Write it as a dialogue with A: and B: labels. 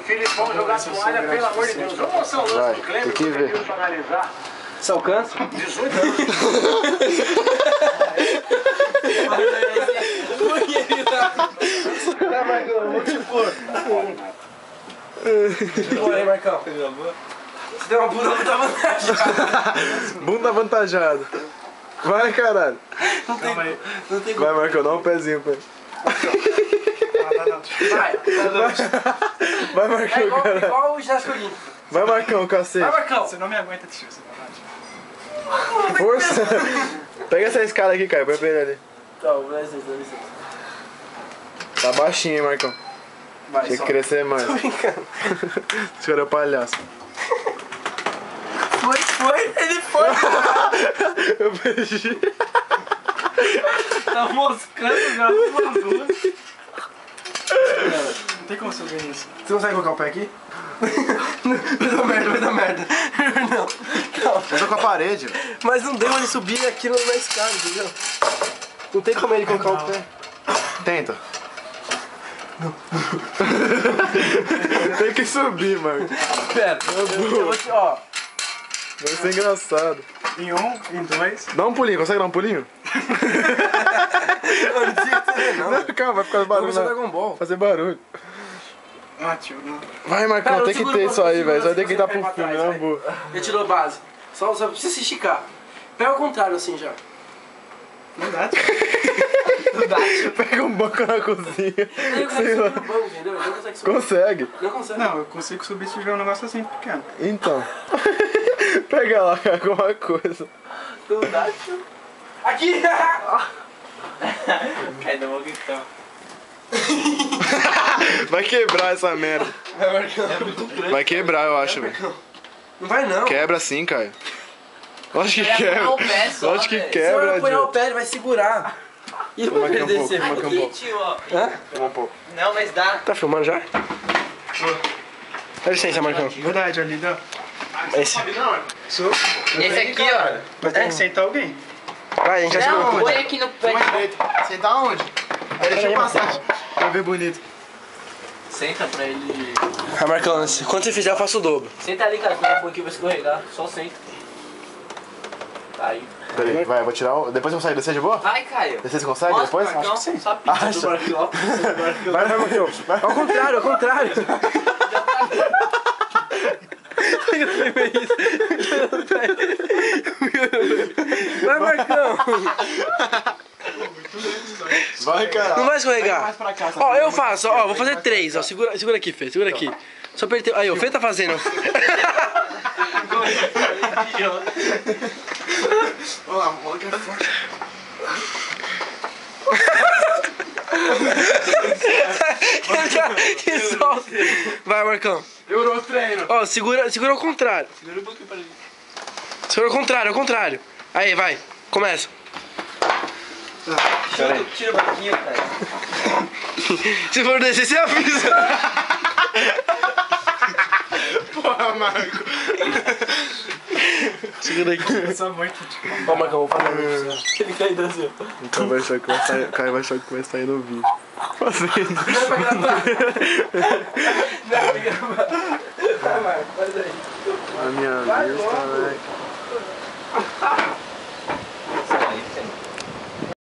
A: Filipão jogar toalha, pelo amor de Deus. Vamos mostrar o lance do Cleber,
B: tem que ver.
A: pra analisar.
C: Você alcança?
A: 18 anos.
C: Tá, Marcão, vou te pôr. Põe aí, Marcão. Você deu uma bunda avantajada.
B: Bunda avantajada. Vai, caralho.
C: Não tem como.
B: Vai, Marcão, dá um pezinho pra ele. Vai, Marcão,
C: É
B: caralho.
C: igual o ginástica olímpico.
B: Vai, Marcão, cacete.
C: Vai, Marcão.
D: Você não me aguenta, tio, você vai.
B: Força. Pega essa escada aqui, Caio. Põe pra ele ali.
C: Tá, dá licença.
B: Tá baixinho, hein, Marcão.
C: Vai,
B: Tinha que
C: só.
B: crescer mais.
C: Tô brincando.
B: Esse cara é o palhaço.
C: Foi, ele foi.
B: Eu beijei.
C: Tá moscando já no bagulho.
D: Não tem como você ver isso.
C: Você consegue colocar o pé aqui? Vai dar merda. Não, calma.
B: Eu tô com a parede.
C: Mas não deu ele subir aqui na escada, entendeu? Não tem como ele colocar o pé.
B: Tenta. Tem que subir, mano.
C: Pera, eu vou te, ó.
B: Vai ser engraçado.
D: Em um, em dois.
B: Dá um pulinho, consegue dar um pulinho?
C: Eu não tinha que ser, não.
B: Não, calma, vai ficar barulho.
C: Vamos fazer
B: Não.
C: Dragon Ball.
B: Fazer barulho.
D: Ah, tio, não.
B: Vai, Marcão,
C: Pera, eu
B: tem que
C: seguro
B: ter
C: você,
B: isso aí,
C: segura
B: velho. Só
C: você,
B: tem que
C: você
B: estar
C: vai
B: pro
C: pra
B: filme,
C: trás,
B: não, boa.
C: Ele tirou a base. Só precisa se esticar. Pega ao contrário assim já.
D: Não dá, tio.
C: Não dá, tio.
B: Pega um banco na cozinha.
C: Ele não consegue
B: Sei lá.
C: subir no banco, entendeu? Ele não consegue subir.
B: Consegue.
C: Não consegue.
D: Não, eu consigo subir se tiver um negócio assim pequeno.
B: Então. Pega lá alguma coisa.
C: Não dá, tio. Aqui!
D: Cai da boca então.
B: Vai quebrar essa merda.
C: Vai, Marcão.
B: Vai quebrar, eu acho, velho.
C: Não vai não.
B: Quebra sim, Caio. Lógico que
E: Ele vai
B: quebra.
E: apoiar o pé só,
B: Lógico que
E: velho.
C: Se eu
B: quebra,
C: apoiar o
B: Diogo.
C: pé, ele vai segurar. E eu vou
B: Toma aqui
C: perder
B: um pouco,
C: esse.
B: toma aqui um
E: Aqui,
B: pouco.
E: tio, ó.
C: Hã?
B: Toma um pouco.
E: Não, mas dá.
C: Tá filmando já? Dá licença, Marcão.
D: Verdade, ali dá.
C: Esse.
D: Sou.
E: Esse aqui, ó.
D: Mas tem que sentar alguém.
C: Vai, a gente já segura
E: Não,
C: tudo.
E: põe aqui no pé.
B: Sentar onde? Deixa eu passar. Pra ver bonito.
E: Senta pra ele.
C: Vai, Marcão, quando você fizer, eu faço o dobro.
E: Senta ali, cara, quando for aqui vai escorregar. Só senta. Tá aí.
B: Peraí, vai, eu vou tirar o... Depois eu vou sair. Descer de boa?
E: Vai, Caio.
B: Descer você consegue
E: Mostra
B: depois?
E: pro Marcão,
B: Acho que sim.
E: só a pizza
B: Acha?
E: do Marcão.
B: Vai, Marcão. Vai.
C: Ao contrário, ao contrário. Eu também fiz isso. Vai, Marcão.
B: Vai, cara.
C: Não vai escorregar.
D: Mais pra cá,
C: Ó, eu faço, ó, vou fazer 3, ó. Segura aqui, Fê, segura aqui. Só apertei. Aí, o Fê tá fazendo.
D: Olha lá, olha que é forte.
C: Que solta. Vai, Marcão.
D: Durou o treino.
C: Ó, segura ao contrário.
D: Segura um pouquinho pra ele.
C: Segura ao contrário. Aí, vai. Começa.
E: Tira o banquinho, cara.
C: Se for descer, você avisa.
B: Porra, Marco.
C: Segura aqui.
D: Eu sou muito tipo.
C: Ó, Marcão, vou fazer isso. Ele caiu assim, ó.
B: Então vai achar que vai sair, Caio vai achar que vai sair no vídeo. Fazendo.
C: Não vai gravar. Não vai gravar. Vai, Marco, faz aí.
B: A minha
C: Vai
B: vista,
C: logo.
B: né?